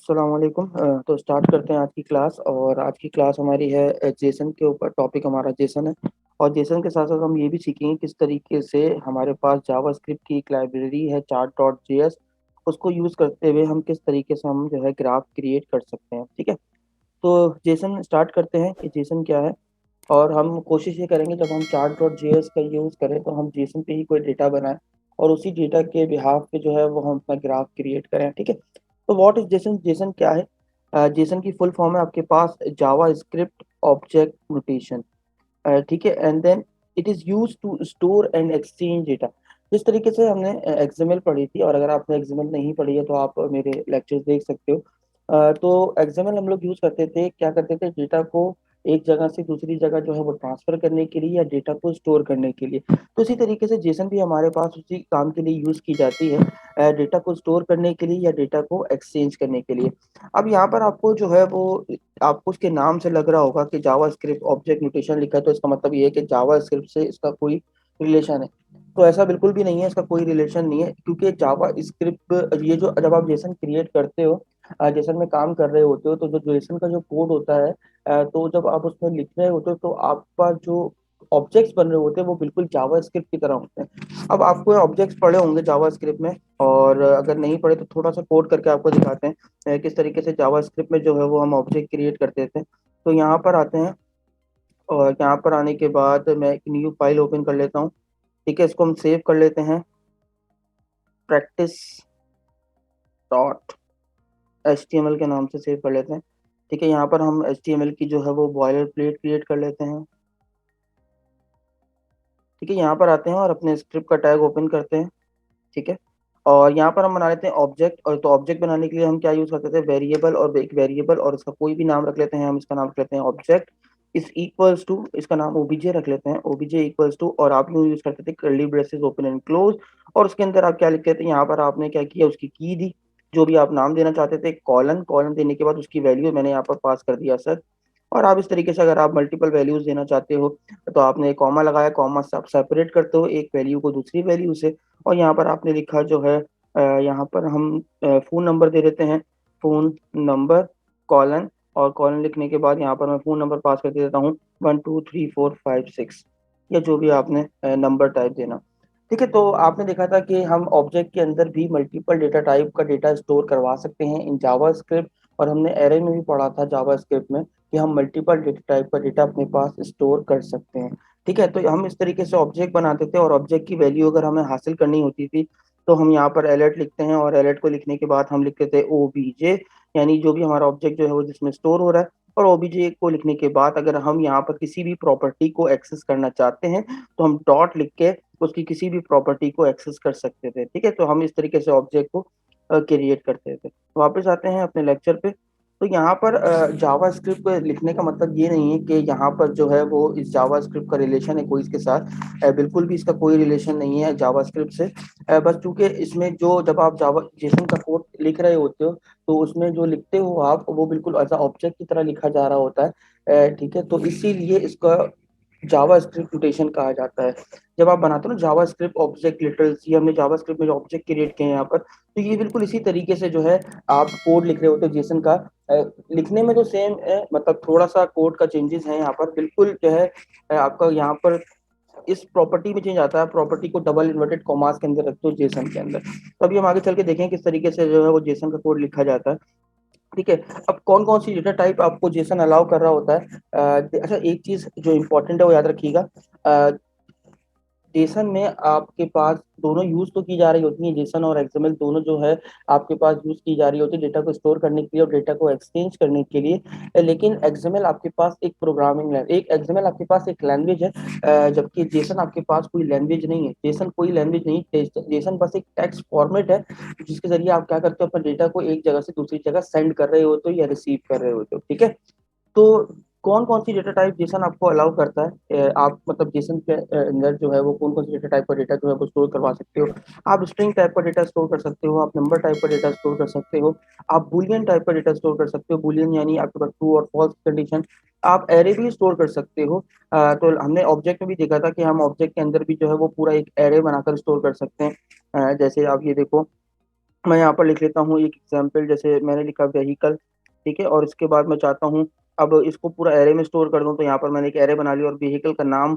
अस्सलाम वालेकुम। तो स्टार्ट करते हैं आज की क्लास। और आज की क्लास हमारी है जेसन के ऊपर। टॉपिक हमारा जेसन है और जेसन के साथ साथ हम ये भी सीखेंगे किस तरीके से हमारे पास जावास्क्रिप्ट की एक लाइब्रेरी है चार्ट डॉट जेएस, उसको यूज़ करते हुए हम किस तरीके से हम जो है ग्राफ क्रिएट कर सकते हैं। ठीक है, तो जेसन स्टार्ट करते हैं कि जेसन क्या है। और हम कोशिश ये करेंगे जब हम चार्ट डॉट जेएस का यूज़ करें तो हम जेसन पे ही कोई डेटा बनाएं और उसी डेटा के बिहाफ पे जो है वो हम अपना ग्राफ क्रिएट करें। ठीक है, तो व्हाट इज जेसन? जेसन क्या है? जेसन की फुल फॉर्म है आपके पास जावा स्क्रिप्ट ऑब्जेक्ट नोटेशन। ठीक है, and then it is use to store and exchange data. जिस तरीके से हमने एक्सएमएल पढ़ी थी, और अगर आपने एक्सएमएल नहीं पढ़ी है तो आप मेरे लेक्चर्स देख सकते हो। तो एक्सएमएल हम लोग यूज करते थे, क्या करते थे, डेटा को एक जगह से दूसरी जगह जो है वो ट्रांसफर करने के लिए या डेटा को स्टोर करने के लिए। तो इसी तरीके से जेसन भी हमारे पास उसी काम के लिए यूज की जाती है, डेटा को स्टोर करने के लिए या डेटा को एक्सचेंज करने के लिए। अब यहाँ पर आपको जो है वो, आपको उसके नाम से लग रहा होगा कि जावा स्क्रिप्ट ऑब्जेक्ट नोटेशन लिखा है तो इसका मतलब ये है कि जावा स्क्रिप्ट से इसका कोई रिलेशन है। तो ऐसा बिल्कुल भी नहीं है, इसका कोई रिलेशन नहीं है, क्योंकि जावा स्क्रिप्ट ये जो जब आप जेसन क्रिएट करते हो, जेसन में काम कर रहे होते हो, तो जो जेसन का जो कोड होता है, तो जब आप उसमें लिख रहे होते हो तो आपका जो ऑब्जेक्ट्स बन रहे होते हैं वो बिल्कुल जावा स्क्रिप्ट की तरह होते हैं। अब आपको ऑब्जेक्ट्स पढ़े होंगे जावा स्क्रिप्ट में, और अगर नहीं पढ़े तो थोड़ा सा कोड करके आपको दिखाते हैं किस तरीके से जावा स्क्रिप्ट में जो है वो हम ऑब्जेक्ट क्रिएट करते थे। तो यहाँ पर आते हैं, और यहाँ पर आने के बाद मैं एक न्यू फाइल ओपन कर लेता हूँ। ठीक है, इसको हम सेव कर लेते हैं, practice dot H T M L के नाम से सेव कर लेते हैं। ठीक है, यहाँ पर हम एच टी एम एल की जो है वो बॉयलर प्लेट क्रिएट कर लेते हैं। ठीक है, यहाँ पर आते हैं और अपने स्क्रिप्ट का टैग ओपन करते हैं। ठीक है, और यहाँ पर हम बना लेते हैं ऑब्जेक्ट। और तो ऑब्जेक्ट बनाने के लिए हम क्या यूज करते थे, वेरिएबल, और एक वेरिएबल और इसका कोई भी नाम रख लेते हैं। हम इसका नाम रख लेते हैं ऑब्जेक्ट इस इक्वल्स टू, इसका नाम ओबीजे रख लेते हैं, ओबीजे इक्वल्स टू, और आप यूज करते थे curly braces open and close. और उसके अंदर आप क्या लिखते थे, यहाँ पर आपने क्या किया, उसकी की दी, जो भी आप नाम देना चाहते थे, कॉलन, कॉलन देने के बाद उसकी वैल्यू मैंने यहाँ पर पास कर दिया सर। और आप इस तरीके से अगर आप मल्टीपल वैल्यूज देना चाहते हो तो आपने कॉमा लगाया, कॉमा से आप सेपरेट करते हो एक वैल्यू को दूसरी वैल्यू से। और यहाँ पर आपने लिखा जो है, यहाँ पर हम फ़ोन नंबर दे देते हैं, फ़ोन नंबर कॉलन, और कॉलन लिखने के बाद यहाँ पर मैं फ़ोन नंबर पास कर दे देता हूँ 1 2 3 4 5 6, या जो भी आपने नंबर टाइप देना। ठीक है, तो आपने देखा था कि हम ऑब्जेक्ट के अंदर भी मल्टीपल डेटा टाइप का डेटा स्टोर करवा सकते हैं इन जावा स्क्रिप्ट। और हमने एरे में भी पढ़ा था जावा स्क्रिप्ट में कि हम मल्टीपल डेटा टाइप का डेटा अपने पास स्टोर कर सकते हैं। ठीक है, तो हम इस तरीके से ऑब्जेक्ट बनाते थे, और ऑब्जेक्ट की वैल्यू अगर हमें हासिल करनी होती थी तो हम यहाँ पर अलर्ट लिखते हैं, और अलर्ट को लिखने के बाद हम लिखते थे ओबीजे, यानी जो भी हमारा ऑब्जेक्ट जो है वो जिसमें स्टोर हो रहा है। और ओबीजे को लिखने के बाद अगर हम यहाँ पर किसी भी प्रॉपर्टी को एक्सेस करना चाहते हैं तो हम डॉट लिख के उसकी किसी भी प्रॉपर्टी को एक्सेस कर सकते थे। ठीक है, तो हम इस तरीके से ऑब्जेक्ट को क्रिएट करते थे। वापस आते हैं अपने लेक्चर पे। तो यहाँ पर जावा स्क्रिप्ट को लिखने का मतलब ये नहीं है कि यहाँ पर जो है वो इस जावा स्क्रिप्ट का रिलेशन है कोई इसके साथ, बिल्कुल भी इसका कोई रिलेशन नहीं है जावा स्क्रिप्ट से। बस चूंकि इसमें जो जब आप जावा जेसन का कोड लिख रहे होते हो तो उसमें जो लिखते हो आप वो बिल्कुल एज ऑब्जेक्ट की तरह लिखा जा रहा होता है। ठीक है, तो इसीलिए इसका जावा स्क्रिप्ट नोटेशन कहा जाता है। जब आप बनाते हो ना जावा स्क्रिप्ट ऑब्जेक्ट लिटरल्स, ये हमने जावा स्क्रिप्ट में जो ऑब्जेक्ट क्रिएट किए हैं यहाँ पर, तो ये बिल्कुल इसी तरीके से जो है आप कोड लिख रहे होते हो जेसन का। लिखने में तो सेम है, मतलब थोड़ा सा कोड का चेंजेस है यहाँ पर, बिल्कुल जो है आपका यहाँ पर इस प्रॉपर्टी में चेंज आता है। प्रॉपर्टी को डबल इन्वर्टेड कॉमास के अंदर रखते हो जेसन के अंदर। तो अभी हम आगे चल के देखें किस तरीके से जो है वो जेसन का कोड लिखा जाता है। ठीक है, अब कौन कौन सी डेटा टाइप आपको जेसन अलाउ कर रहा होता है? अच्छा, एक चीज जो इंपॉर्टेंट है वो याद रखिएगा, जेसन में आपके पास दोनों यूज तो की जा रही होती है, जेसन और एक्सएमएल दोनों जो है आपके पास यूज की जा रही होती है डेटा को स्टोर करने के लिए और डेटा को एक्सचेंज करने के लिए। लेकिन एक्सएमएल आपके पास एक प्रोग्रामिंग लैंग्वेज, एक एक्सएमएल आपके पास एक लैंग्वेज है, जबकि जेसन आपके पास कोई लैंग्वेज नहीं है। जेसन कोई लैंग्वेज नहीं, जेसन बस एक टेक्स्ट फॉर्मेट है जिसके जरिए आप क्या करते हो, अपने डेटा को एक जगह से दूसरी जगह सेंड कर रहे होते हो या रिसीव कर रहे होते हो। ठीक है, तो कौन कौन सी डेटा टाइप जेसन आपको अलाउ करता है, आप मतलब जेसन के अंदर जो है वो कौन कौन सी डेटा टाइप का डेटा जो है वो स्टोर करवा सकते हो? आप स्ट्रिंग टाइप का डेटा स्टोर कर सकते हो, आप नंबर टाइप का डेटा स्टोर कर सकते हो, आप बुलियन टाइप का डेटा स्टोर कर सकते हो, बुलियन यानी आपके पास ट्रू और फॉल्स कंडीशन। आप एरे भी स्टोर कर सकते हो। तो हमने ऑब्जेक्ट में भी देखा था कि हम ऑब्जेक्ट के अंदर भी जो है वो पूरा एक एरे बनाकर स्टोर कर सकते हैं। जैसे आप ये देखो, मैं यहाँ पर लिख लेता हूँ एक एग्जाम्पल, जैसे मैंने लिखा व्हीकल, ठीक है। और इसके बाद मैं चाहता हूँ अब इसको पूरा एरे में स्टोर कर दूँ, तो यहाँ पर मैंने एक एरे बना लिया और व्हीकल का नाम,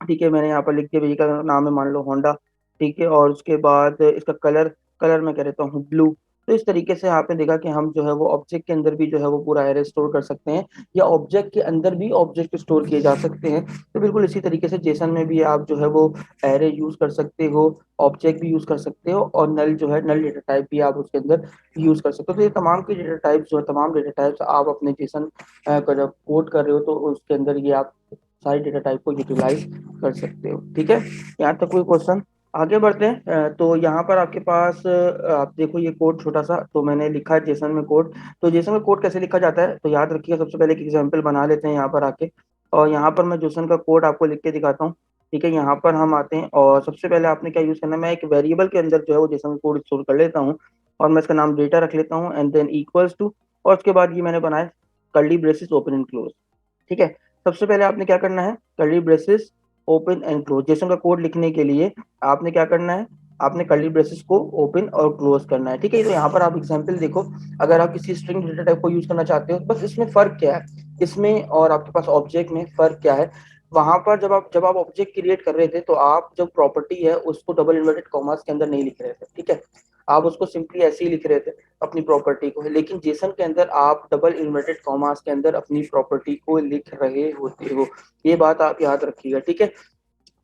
ठीक है, मैंने यहाँ पर लिख दिया व्हीकल का नाम है मान लो होंडा, ठीक है। और उसके बाद इसका कलर, कलर मैं कह देता हूँ ब्लू। तो इस तरीके से आपने देखा कि हम जो है वो ऑब्जेक्ट के अंदर भी जो है वो पूरा एरे स्टोर कर सकते हैं, या ऑब्जेक्ट के अंदर भी ऑब्जेक्ट स्टोर किए जा सकते हैं। तो बिल्कुल इसी तरीके से जेसन में भी आप जो है वो एरे यूज कर सकते हो, ऑब्जेक्ट भी यूज कर सकते हो, और नल जो है नल डेटा टाइप भी आप उसके अंदर यूज कर सकते हो। तो ये तमाम के डेटा टाइप्स जो है, तमाम डेटा टाइप्स आप अपने जेसन का जब कोड कर रहे हो तो उसके अंदर ये आप सारी डेटा टाइप को यूटिलाइज कर सकते हो, ठीक है। यहाँ तक कोई क्वेश्चन? आगे बढ़ते हैं। तो यहाँ पर आपके पास आप देखो ये कोड छोटा सा तो मैंने लिखा है जेसन में कोड। तो जेसन में कोड कैसे लिखा जाता है, तो याद रखिएगा, सबसे पहले एक एग्जांपल बना लेते हैं यहाँ पर आके, और यहाँ पर मैं जेसन का कोड आपको लिख के दिखाता हूँ, ठीक है। यहाँ पर हम आते हैं और सबसे पहले आपने क्या यूज करना है, मैं एक वेरिएबल के अंदर जो है वो जेसन का कोड स्टोर कर लेता हूँ, और मैं इसका नाम डेटा रख लेता हूँ, एंड देन इक्वल्स टू, और उसके बाद ये मैंने बनाया curly braces open and close, ठीक है। सबसे पहले आपने क्या करना है, curly braces open and close, Jason का कोड लिखने के लिए आपने क्या करना है, आपने कर्ली ब्रेसेस को ओपन और क्लोज करना है, ठीक है। तो यहाँ पर आप एग्जांपल देखो, अगर आप किसी स्ट्रिंग डेटा टाइप को यूज करना चाहते हो, बस इसमें फर्क क्या है, इसमें और आपके पास ऑब्जेक्ट में फर्क क्या है। वहां पर जब आप ऑब्जेक्ट क्रिएट कर रहे थे तो आप जब प्रॉपर्टी है उसको डबल इन्वर्टेड कॉमास के अंदर नहीं लिख रहे थे, ठीक है। आप उसको सिंपली ऐसे ही लिख रहे थे अपनी प्रॉपर्टी को, लेकिन जेसन के अंदर आप डबल इन्वर्टेड कॉमास के अंदर अपनी प्रॉपर्टी को लिख रहे होते हो। ये बात आप याद रखिएगा, ठीक है।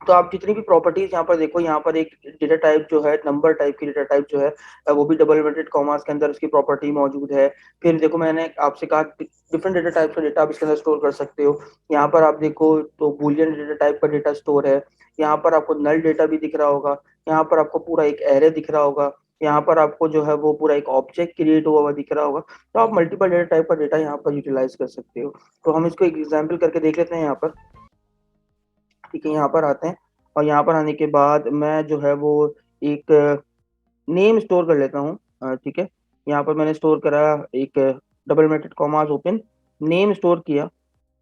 तो आप जितनी भी प्रॉपर्टीज यहाँ पर देखो, यहाँ पर एक डेटा टाइप जो है, नंबर टाइप की डेटा टाइप जो है, वो भी डबल इन्वर्टेड कॉमास के अंदर उसकी प्रॉपर्टी मौजूद है। फिर देखो मैंने आपसे कहा डिफरेंट डेटा टाइप का डेटा आप इसके अंदर स्टोर कर सकते हो। यहाँ पर आप देखो तो बूलियन डेटा टाइप का डेटा स्टोर है। यहाँ पर आपको नल डेटा भी दिख रहा होगा। यहाँ पर आपको पूरा एक एरे दिख रहा होगा। यहाँ पर आपको जो है वो पूरा एक ऑब्जेक्ट क्रिएट हुआ हुआ दिख रहा होगा। तो आप मल्टीपल डेटा टाइप का डेटा यहाँ पर यूटिलाइज कर सकते हो। तो हम इसको एक एग्जाम्पल करके देख लेते हैं यहाँ पर, ठीक है। यहाँ पर आते हैं और यहाँ पर आने के बाद मैं जो है वो एक नेम स्टोर कर लेता हूँ, ठीक है। यहाँ पर मैंने स्टोर करा एक double inverted commas open, name store किया,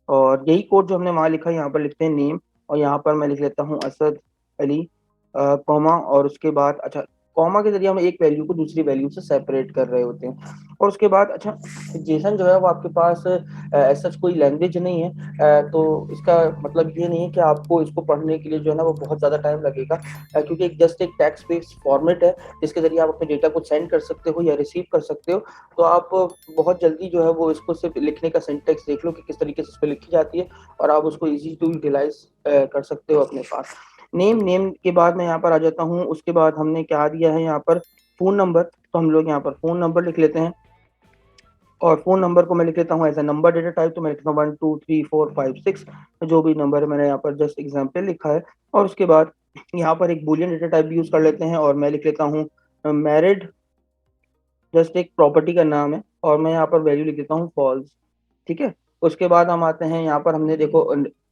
और यही कोड जो हमने वहाँ लिखा है यहाँ पर लिखते हैं नेम, और यहाँ पर मैं लिख लेता हूँ असद अली, कॉमा, और उसके बाद अच्छा, कॉमा के जरिए हम एक वैल्यू को दूसरी वैल्यू से सेपरेट कर रहे होते हैं। और उसके बाद अच्छा, जेसन जो है वो आपके पास ऐसा कोई लैंग्वेज नहीं है, तो इसका मतलब ये नहीं है कि आपको इसको पढ़ने के लिए जो है ना वो बहुत ज़्यादा टाइम लगेगा, क्योंकि एक जस्ट एक टेक्स्ट बेस्ड फॉर्मेट है जिसके जरिए आप अपने डेटा को सेंड कर सकते हो या रिसीव कर सकते हो। तो आप बहुत जल्दी जो है वो इसको सिर्फ लिखने का सिंटेक्स देख लो कि किस तरीके से इस पर लिखी जाती है, और आप उसको इजी टू यूटिलाइज कर सकते हो अपने पास। नेम के बाद मैं यहाँ पर आ जाता हूँ, उसके बाद हमने क्या दिया है यहाँ पर, फोन नंबर। तो हम लोग यहाँ पर फोन नंबर लिख लेते हैं, और फोन नंबर को मैं लिख लेता हूँ as a number data type. तो मैं लिखता हूँ 1 2 3 4 5 6, जो भी नंबर है मैंने यहाँ पर जस्ट एग्जाम्पल लिखा है। और उसके बाद यहाँ पर एक बुलियन डेटा टाइप भी यूज कर लेते हैं, और मैं लिख लेता हूँ मैरिड, जस्ट एक प्रॉपर्टी का नाम है, और मैं यहाँ पर वैल्यू लिख देता हूँ फॉल्स, ठीक है। उसके बाद हम आते हैं यहाँ पर, हमने देखो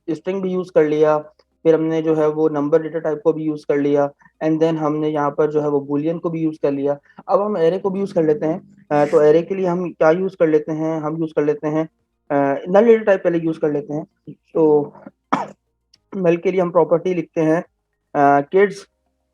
स्ट्रिंग भी यूज कर लिया, फिर हमने जो है वो नंबर डेटा टाइप को भी यूज कर लिया, एंड देन हमने यहाँ पर जो है वो बुलियन को भी यूज कर लिया। अब हम एरे को भी यूज कर लेते हैं। तो एरे के लिए हम क्या यूज कर लेते हैं, हम यूज कर लेते हैं नल डेटा टाइप पहले यूज कर लेते हैं। तो नल के लिए हम प्रॉपर्टी लिखते हैं किड्स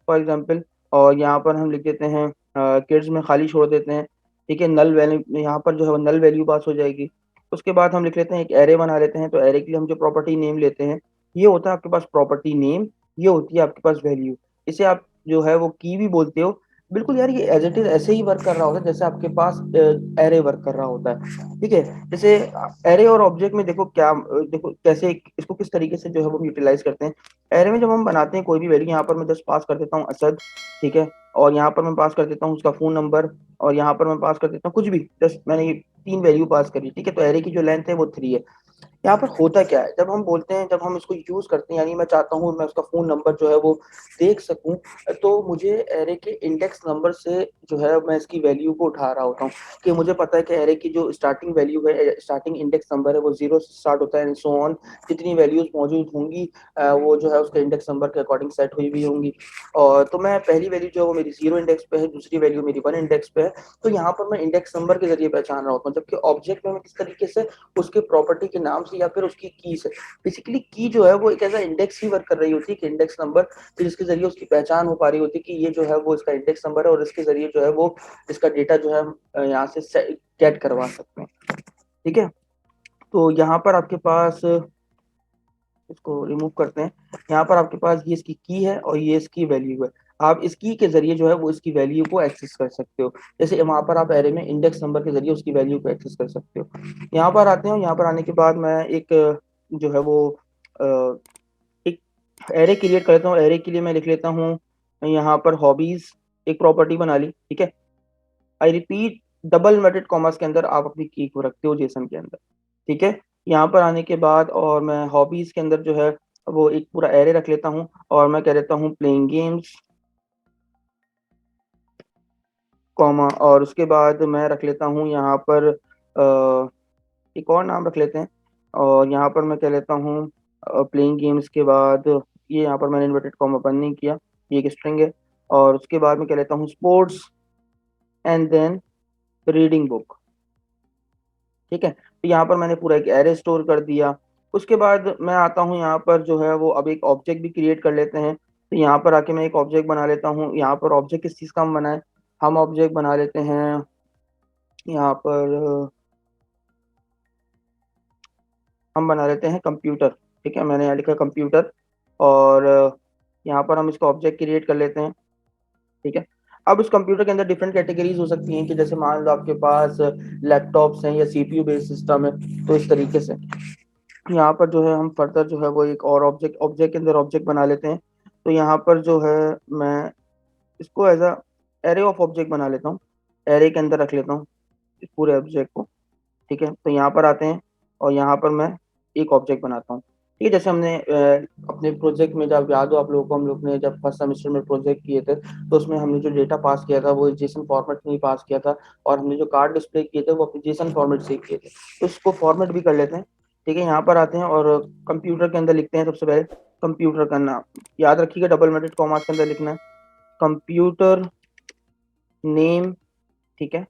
फॉर एग्जाम्पल, और यहाँ पर हम लिख देते हैं किड्स में खाली छोड़ देते हैं, ठीक है। नल वैल्यू यहाँ पर जो है नल वैल्यू पास हो जाएगी। उसके बाद हम लिख लेते हैं एक एरे बना लेते हैं। तो एरे के लिए हम जो प्रॉपर्टी नेम लेते हैं, ये होता है आपके पास प्रॉपर्टी नेम, ये होती है आपके पास वैल्यू। इसे आप जो है वो की भी बोलते हो। बिल्कुल यार, ये एज इट इज ऐसे ही वर्क कर रहा होता है जैसे आपके पास एरे वर्क कर रहा होता है, ठीक है। जैसे एरे और ऑब्जेक्ट में देखो क्या, देखो कैसे इसको किस तरीके से जो है वो यूटिलाइज करते हैं। एरे में जब हम बनाते हैं कोई भी वैल्यू, यहाँ पर मैं जस्ट पास कर देता हूँ असद, ठीक है। और यहाँ पर मैं पास कर देता हूँ उसका फोन नंबर, और यहाँ पर मैं पास कर देता हूँ कुछ भी, जस्ट मैंने ये 3 वैल्यू पास करी, ठीक है। तो एरे की जो लेंथ है वो 3 है। यहाँ पर होता क्या है, जब हम बोलते हैं, जब हम इसको यूज करते हैं, यानी मैं चाहता हूँ मैं उसका फोन नंबर जो है वो देख सकूं, तो मुझे एरे के इंडेक्स नंबर से जो है मैं इसकी वैल्यू को उठा रहा होता हूँ, कि मुझे पता है कि एरे की जो स्टार्टिंग वैल्यू है, स्टार्टिंग इंडेक्स नंबर है, वो 0 से स्टार्ट होता है, एंड सो ऑन। जितनी वैल्यूज मौजूद होंगी वो जो है उसके इंडेक्स नंबर के अकॉर्डिंग सेट हुई हुई होंगी। और तो मैं पहली वैल्यू जो है वो मेरी 0 इंडेक्स पे है, दूसरी वैल्यू मेरी 1 इंडेक्स पे है। तो यहाँ पर मैं इंडेक्स नंबर के जरिए पहचान रहा होता हूँ, जबकि ऑब्जेक्ट में मैं किस तरीके से उसके प्रॉपर्टी के नाम से या फिर उसकी की से। बेसिकली की जो है वो एक ऐसा इंडेक्स ही वर्क कर रही होती है कि इंडेक्स नंबर, तो जिसके जरिए उसकी पहचान हो पा रही होती है कि ये जो है वो इसका इंडेक्स नंबर है और इसके जरिए जो है वो इसका डेटा जो है हम यहाँ से गेट करवा सकते हैं। ठीक है, तो यहाँ पर आपके पास, इसको रिमूव करते हैं, यहाँ पर आपके पास ये इसकी की है और ये इसकी वैल्यू है। आप इस की के जरिए जो है वो इसकी वैल्यू को एक्सेस कर सकते हो। जैसे वहां पर आप एरे में इंडेक्स नंबर के जरिए उसकी वैल्यू को एक्सेस कर सकते हो। यहाँ पर आते हैं, यहाँ पर आने के बाद मैं एक जो है वो अ, एक एरे क्रिएट कर लेता हूँ। एरे के लिए मैं लिख लेता हूँ यहाँ पर हॉबीज, एक प्रॉपर्टी बना ली। ठीक है, I repeat, double inverted commas के अंदर आप अपनी की को रखते हो जेसन के अंदर। ठीक है, यहाँ पर आने के बाद और मैं हॉबीज के अंदर जो है वो एक पूरा एरे रख लेता हूँ और मैं कह देता हूँ प्लेइंग गेम्स, कॉमा, और उसके बाद मैं रख लेता हूँ यहाँ पर एक और नाम रख लेते हैं। और यहाँ पर मैं कह लेता हूँ प्लेइंग गेम्स के बाद, ये यहाँ पर मैंने इन्वर्टेड कॉमा बंद नहीं किया, ये एक स्ट्रिंग है। और उसके बाद मैं कह लेता हूँ sports and then reading book. ठीक है, तो यहाँ पर मैंने पूरा एक एरे स्टोर कर दिया। उसके बाद मैं आता हूँ यहाँ पर जो है वो अब एक ऑब्जेक्ट भी क्रिएट कर लेते हैं। तो यहाँ पर आके मैं एक ऑब्जेक्ट बना लेता हूँ। यहाँ पर ऑब्जेक्ट किस चीज़ का हम बनाए, हम ऑब्जेक्ट बना लेते हैं यहाँ पर हम बना लेते हैं कंप्यूटर। ठीक है, मैंने यहाँ लिखा कंप्यूटर और यहाँ पर हम इसका ऑब्जेक्ट क्रिएट कर लेते हैं। ठीक है, अब उस कंप्यूटर के अंदर डिफरेंट कैटेगरीज हो सकती हैं कि जैसे मान लो आपके पास लैपटॉप्स हैं या सीपीयू बेस्ड सिस्टम है, तो इस तरीके से यहाँ पर जो है हम फर्दर जो है वो एक और ऑब्जेक्ट ऑब्जेक्ट के अंदर ऑब्जेक्ट बना लेते हैं। तो यहाँ पर जो है मैं इसको as a array of object बना लेता हूँ, एरे के अंदर रख लेता हूँ इस पूरे ऑब्जेक्ट को। ठीक है, तो यहाँ पर आते हैं और यहाँ पर मैं एक ऑब्जेक्ट बनाता हूँ। ठीक है, जैसे हमने अपने प्रोजेक्ट में, जब याद हो आप लोगों को, हम लोग ने जब फर्स्ट सेमेस्टर में प्रोजेक्ट किए थे तो उसमें हमने जो डेटा पास किया था वो जेसन फॉर्मेट में ही पास किया था और हमने जो कार्ड डिस्प्ले किए थे वो अपने जेसन फॉर्मेट से ही किए थे। तो इसको फॉर्मेट भी कर लेते हैं। ठीक है, यहाँ पर आते हैं और कंप्यूटर के अंदर लिखते हैं सबसे पहले कंप्यूटर का नाम, याद रखिएगा डबल इन्वर्टेड कॉमास के अंदर लिखना है, कंप्यूटर नेम। ठीक है,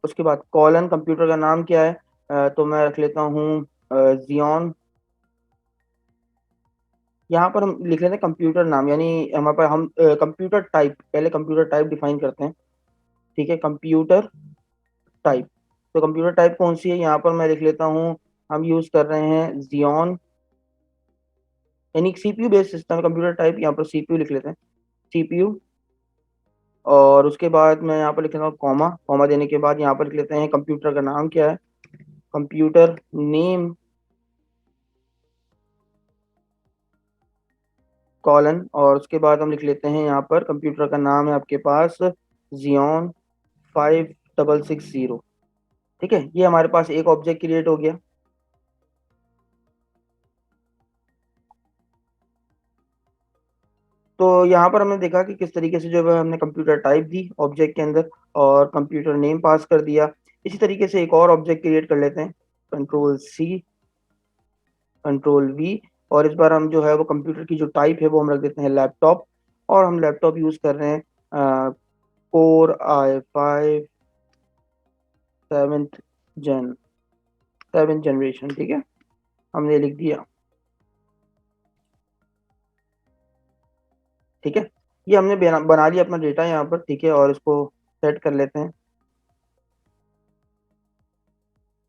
उसके बाद कॉलन, कंप्यूटर का नाम क्या है, तो मैं रख लेता हूँ जियोन। यहाँ पर हम लिख लेते हैं कंप्यूटर नाम, यानी हमारे पास हम कंप्यूटर टाइप, पहले कंप्यूटर टाइप डिफाइन करते हैं। ठीक है, कंप्यूटर टाइप, तो कंप्यूटर टाइप कौन सी है, यहाँ पर मैं लिख लेता हूँ हम यूज कर रहे हैं जियोन, यानी CPU based system computer type, यहाँ पर सीपीयू लिख लेते हैं, सीपीयू। और उसके बाद मैं यहाँ पर लिख लेता हूँ कॉमा, कॉमा देने के बाद यहाँ पर लिख लेते हैं कंप्यूटर का नाम क्या है, कंप्यूटर नेम, कॉलन, और उसके बाद हम लिख लेते हैं यहाँ पर कंप्यूटर का नाम है आपके पास जियोन 5660। ठीक है, ये हमारे पास एक ऑब्जेक्ट क्रिएट हो गया। तो यहाँ पर हमने देखा कि किस तरीके से जो है हमने कंप्यूटर टाइप दी ऑब्जेक्ट के अंदर और कंप्यूटर नेम पास कर दिया। इसी तरीके से एक और ऑब्जेक्ट क्रिएट कर लेते हैं, कंट्रोल सी, कंट्रोल वी, और इस बार हम जो है वो कंप्यूटर की जो टाइप है वो हम रख देते हैं लैपटॉप। और हम लैपटॉप यूज कर रहे हैं कोर i5 सेवेंथ जेन, 7th जनरेशन। ठीक है, हमने लिख दिया। ठीक है, ये हमने बना लिया अपना डेटा यहाँ पर। ठीक है, और इसको सेट कर लेते हैं।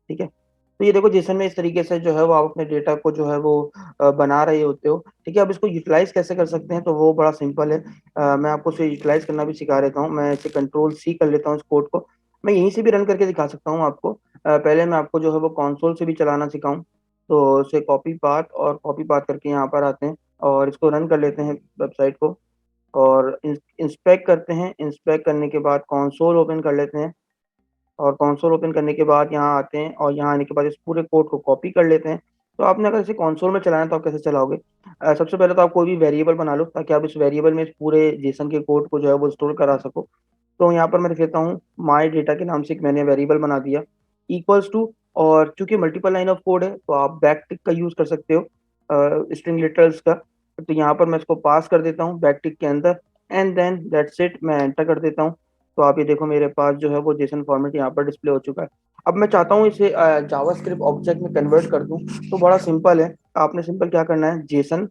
ठीक है, तो ये देखो जेसन में इस तरीके से जो है वो आप अपने डेटा को जो है वो बना रहे होते हो। ठीक है, अब इसको यूटिलाइज कैसे कर सकते हैं, तो वो बड़ा सिंपल है। मैं आपको इसे यूटिलाइज करना भी सिखा देता हूँ। मैं इसे कंट्रोल सी कर लेता हूँ इस कोड को, मैं यहीं से भी रन करके दिखा सकता हूँ आपको। पहले मैं आपको जो है वो कंसोल से भी चलाना सिखाऊं, तो उसे कॉपी पाथ और कॉपी पाथ करके यहाँ पर आते हैं और इसको रन कर लेते हैं वेबसाइट को और इंस्पेक्ट करते हैं। इंस्पेक्ट करने के बाद कंसोल ओपन कर लेते हैं और कंसोल ओपन करने के बाद यहाँ आते हैं और यहाँ आने के बाद इस पूरे कोड को कॉपी कर लेते हैं। तो आपने अगर इसे कंसोल में चलाना है तो आप कैसे चलाओगे, सबसे पहले तो आप कोई भी वेरिएबल बना लो ताकि आप इस वेरिएबल में इस पूरे जेसन के कोड को जो है वो स्टोर करा सको। तो यहाँ पर मैं लिख लेता हूँ माई डेटा के नाम से एक मैंने वेरिएबल बना दिया, इक्वल्स टू, और चूंकि मल्टीपल लाइन ऑफ कोड है तो आप बैक टिक का यूज कर सकते हो, स्ट्रिंग लिटरल्स का। तो यहाँ पर मैं इसको पास कर देता हूँ बैक टिक के अंदर एंड देन दैट्स इट, मैं एंटर कर देता हूँ। तो आप ये देखो मेरे पास जो है वो जेसन फॉर्मेट यहाँ पर डिस्प्ले हो चुका है। अब मैं चाहता हूँ इसे जावास्क्रिप्ट ऑब्जेक्ट में कन्वर्ट कर दूं, तो बड़ा सिंपल है। आपने सिंपल क्या करना है, जेसन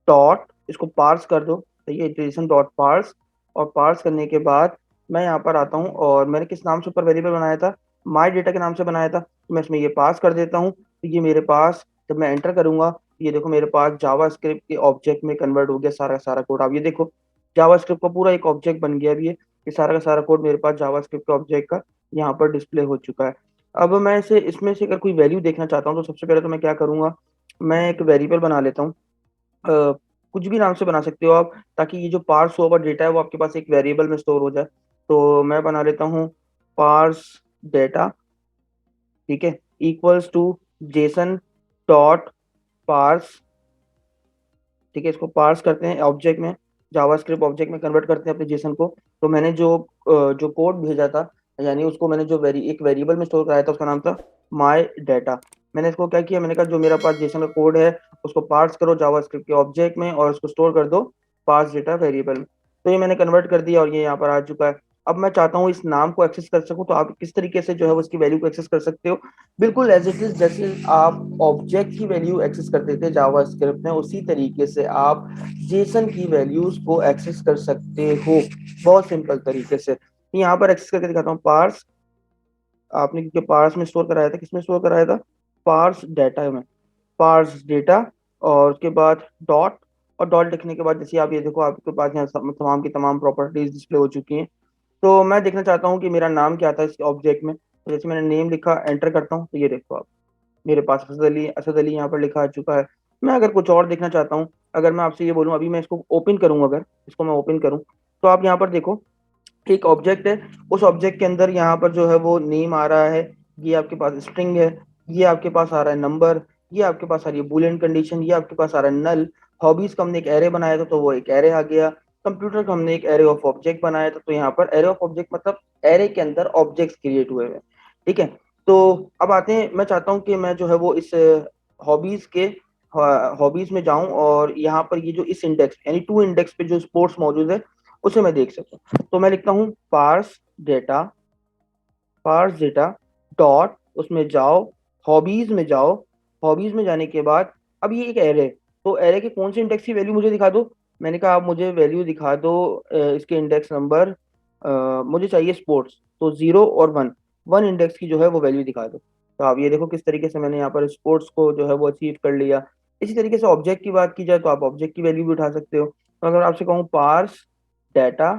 डॉट इसको पार्स कर दो, सही है, जेसन डॉट पार्स। और पार्स करने के बाद मैं यहाँ पर आता हूँ, और मैंने किस नाम से ऊपर वेरिएबल बनाया था, माई डेटा के नाम से बनाया था, तो मैं इसमें ये पास कर देता हूँ। तो ये मेरे पास जब मैं एंटर करूंगा, ये देखो मेरे पास जावा स्क्रिप्ट के ऑब्जेक्ट में कन्वर्ट हो गया सारा का सारा कोड। आप ये देखो जावा स्क्रिप्ट का पूरा एक ऑब्जेक्ट बन गया अभी ये सारा का सारा कोड मेरे पास जावा स्क्रिप्ट के ऑब्जेक्ट का यहाँ पर डिस्प्ले हो चुका है। अब मैं इसे इसमें से अगर कोई वैल्यू देखना चाहता हूँ, तो सबसे पहले तो मैं क्या करूंगा, मैं एक वेरिएबल बना लेता हूँ। कुछ भी नाम से बना सकते हो आप, ताकि ये जो पार्स ओवर डेटा है वो आपके पास एक वेरिएबल में स्टोर हो जाए। तो मैं बना लेता हूँ पार्स डेटा, ठीक है, equals to JSON dot parse, ठीक है, इसको पार्स करते हैं ऑब्जेक्ट में, जावास्क्रिप्ट ऑब्जेक्ट में कन्वर्ट करते हैं अपने जेसन को। तो मैंने जो कोड भेजा था, यानी उसको मैंने जो एक वेरिएबल में स्टोर कराया था, उसका नाम था माई डेटा। मैंने इसको क्या किया, मैंने कहा जो मेरा पास जेसन का कोड है उसको पार्स करो जावास्क्रिप्ट के ऑब्जेक्ट में और उसको स्टोर कर दो पार्स डेटा वेरिएबल में। तो ये मैंने कन्वर्ट कर दिया और ये यहाँ पर आ चुका है। अब मैं चाहता हूँ इस नाम को एक्सेस कर सकूँ, तो आप किस तरीके से जो है वो इसकी वैल्यू को एक्सेस कर सकते हो, बिल्कुल एज इट इज जैसे आप ऑब्जेक्ट की वैल्यू एक्सेस करते थे जावा स्क्रिप्ट में, उसी तरीके से आप जेसन की वैल्यूज को एक्सेस कर सकते हो, बहुत सिंपल तरीके से। यहाँ पर एक्सेस करके दिखाता हूँ, पार्स, आपने क्योंकि पार्स में स्टोर कराया था, किसमें स्टोर कराया था, पार्स डेटा में, पार्स डेटा, और उसके बाद डॉट, और डॉट लिखने के बाद जैसे आप ये देखो आपके पास यहाँ तमाम की तमाम प्रॉपर्टीज डिस्प्ले हो चुकी हैं। तो मैं देखना चाहता हूँ कि मेरा नाम क्या था इस ऑब्जेक्ट में, तो जैसे मैंने नेम लिखा, एंटर करता हूँ, तो ये देखो आप, मेरे पास असद अली यहाँ पर लिखा आ चुका है। मैं अगर कुछ और देखना चाहता हूँ, अगर मैं आपसे ये बोलूँ अभी मैं इसको ओपन करूँ, अगर इसको मैं ओपन करूँ, तो आप यहाँ पर देखो एक ऑब्जेक्ट है, उस ऑब्जेक्ट के अंदर यहाँ पर जो है वो नेम आ रहा है, ये आपके पास स्ट्रिंग है, ये आपके पास आ रहा है नंबर, ये आपके पास आ रही है बुलियन कंडीशन, ये आपके पास आ रहा है नल। हॉबीज का हमने एक एरे बनाया था, तो वो एक एरे आ गया। कंप्यूटर का हमने एक एरे ऑफ ऑब्जेक्ट बनाया था, तो यहाँ पर एरे ऑफ ऑब्जेक्ट मतलब एरे के अंदर ऑब्जेक्ट्स क्रिएट हुए हैं, ठीक है। तो अब आते हैं, मैं चाहता हूँ कि मैं जो है वो इस हॉबीज के हॉबीज में जाऊं, और यहाँ पर ये जो इस इंडेक्स यानी टू इंडेक्स पे जो स्पोर्ट्स मौजूद है उसे मैं देख सकूं। तो मैं लिखता हूँ डेटा पार्स डेटा डॉट, उसमें जाओ, हॉबीज में जाओ, हॉबीज में जाने के बाद अब ये एक एरे, तो एरे के कौन से इंडेक्स की वैल्यू मुझे दिखा दो। मैंने कहा आप मुझे वैल्यू दिखा दो इसके इंडेक्स नंबर, मुझे चाहिए स्पोर्ट्स, तो 0 और 1, 1 इंडेक्स की जो है वो वैल्यू दिखा दो। तो आप ये देखो किस तरीके से मैंने यहाँ पर स्पोर्ट्स को जो है वो अचीव कर लिया। इसी तरीके से ऑब्जेक्ट की बात की जाए, तो आप ऑब्जेक्ट की वैल्यू भी उठा सकते हो। तो अगर आपसे कहूँ पार्स डाटा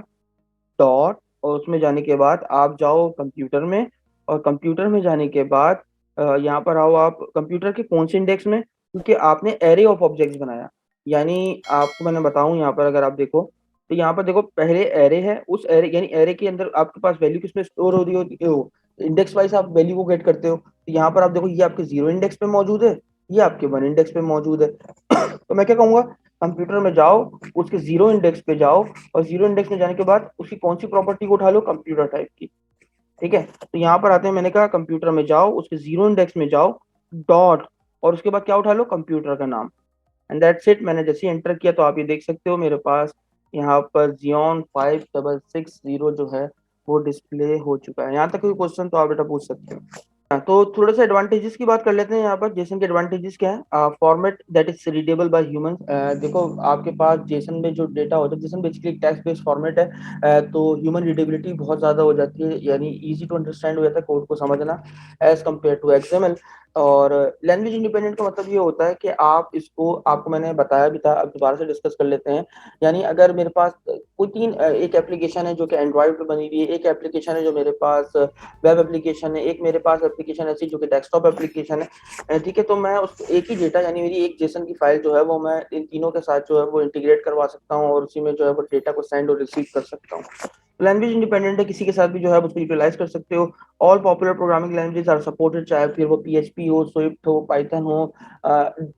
डॉट, और उसमें जाने के बाद आप जाओ कंप्यूटर में, और कंप्यूटर में जाने के बाद यहाँ पर आओ आप कंप्यूटर के कौन से इंडेक्स में, क्योंकि आपने एरे ऑफ ऑब्जेक्ट्स बनाया। यानी आपको मैंने बताऊं, यहाँ पर अगर आप देखो, तो यहाँ पर देखो पहले एरे है, उस एरे यानी एरे के अंदर आपके पास वैल्यू किसमें स्टोर हो रही हो, इंडेक्स वाइज आप वैल्यू को गेट करते हो। तो यहाँ पर आप देखो ये आपके 0 इंडेक्स पे मौजूद है, ये आपके 1 इंडेक्स पे मौजूद है। तो मैं क्या कहूंगा, कंप्यूटर में जाओ, उसके 0 इंडेक्स पे जाओ, और 0 इंडेक्स में जाने के बाद उसकी कौन सी प्रॉपर्टी को उठा लो, कंप्यूटर टाइप की, ठीक है। तो यहाँ पर आते हैं, मैंने कहा कंप्यूटर में जाओ, उसके 0 इंडेक्स में जाओ, डॉट, और उसके बाद क्या उठा लो, कंप्यूटर का नाम, एंड दैट्स इट। मैंने जैसे ही एंटर किया, तो आप ये देख सकते हो मेरे पास यहाँ पर Xeon 5660 जो है वो डिस्प्ले हो चुका है। यहाँ तक कोई क्वेश्चन तो आप बेटा पूछ सकते हो। हाँ, तो थोड़ा सा एडवांटेजेस की बात कर लेते हैं। यहाँ पर जेसन के एडवांटेजेस क्या है, format that is readable by human. देखो आपके पास जेसन में जो डेटा होता है, जेसन बेसिकली एक टेक्स्ट बेस्ड फॉर्मेट है, तो ह्यूमन रीडेबिलिटी बहुत ज्यादा हो जाती है, यानी इजी टू अंडरस्टैंड हो जाता है कोड को समझना, एज कम्पेयर टू एक्सएमएल। और लैंग्वेज इंडिपेंडेंट का मतलब ये होता है कि आप इसको, आपको मैंने बताया भी था, अब दोबारा से डिस्कस कर लेते हैं। यानी अगर मेरे पास कोई एक एप्लीकेशन है जो कि एंड्रॉइड पे बनी हुई है, एक एप्लीकेशन है जो मेरे पास वेब एप्लीकेशन है, एक मेरे पास एप्लीकेशन ऐसी जो कि डेस्कटॉप एप्लीकेशन है, ठीक है, तो मैं उस एक ही डेटा यानी मेरी एक जेसन की फाइल जो है वो मैं इन तीनों के साथ जो है वो इंटीग्रेट करवा सकता हूँ, और उसी में जो है वो डेटा को सेंड और रिसीव कर सकता हूँ। लैंग्वेज इंडिपेंडेंट है, किसी के साथ भी जो है आप उसको यूटिलाइज कर सकते हो। All popular programming languages are supported, चाहे फिर वो पीएचपी हो, स्विफ्ट हो, पाइथन हो,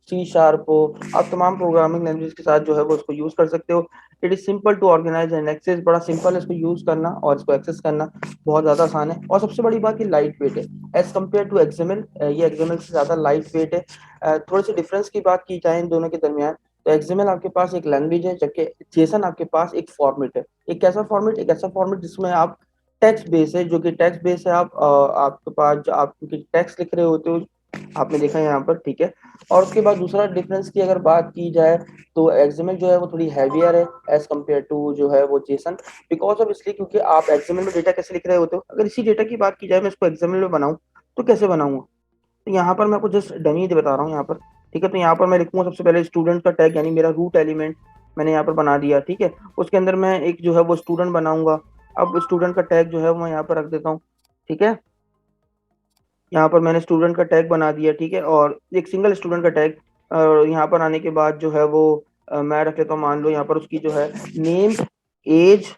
C# हो, आप तमाम प्रोग्रामिंग लैंग्वेज के साथ जो है वो उसको यूज कर सकते हो। It is simple to organize and access, बड़ा सिंपल है इसको यूज करना और इसको एक्सेस करना बहुत ज्यादा आसान है। और सबसे बड़ी बात ये लाइट वेट है एज कम्पेयर टू एक्सएमएल, ये एक्सएमएल से ज्यादा लाइट वेट है। थोड़े से डिफरेंस की बात की जाए इन दोनों के दरमियान, तो एक्सएमएल आपके पास एक लैंग्वेज है, जबकि जेसन आपके पास एक फॉर्मेट है। एक कैसा फॉर्मेट, एक ऐसा फॉर्मेट जिसमें आप टेक्स्ट बेस है, जो कि टेक्स्ट बेस है। आपके पास जो आप क्योंकि टेक्स्ट लिख रहे होते हो, आपने देखा है यहाँ पर, ठीक है। और उसके बाद दूसरा डिफरेंस की अगर बात की जाए, तो एक्सएमएल जो है वो थोड़ी हैवियर है एज कम्पेयर टू जो है वो जेसन। बिकॉज ऑफ इसलिए क्योंकि आप एक्सएमएल में डेटा कैसे लिख रहे होते हो, अगर इसी डेटा की बात की जाए मैं इसको एक्सएमएल में बनाऊं तो कैसे बनाऊंगा। तो यहाँ पर मैं आपको जस्ट डमी बता रहा हूँ यहाँ पर, ठीक है। तो यहाँ पर मैं लिखूंगा सबसे पहले स्टूडेंट का टैग, यानी मेरा रूट एलिमेंट मैंने यहाँ पर बना दिया, ठीक है। उसके अंदर मैं एक जो है वो स्टूडेंट बनाऊंगा। अब स्टूडेंट का टैग जो है वो मैं यहाँ पर रख देता हूँ, ठीक है। यहाँ पर मैंने स्टूडेंट का टैग बना दिया, ठीक है, और एक सिंगल स्टूडेंट का टैग। यहाँ पर आने के बाद जो है वो मैं रख लेता हूँ, मान लो यहाँ पर उसकी जो है नेम, एज,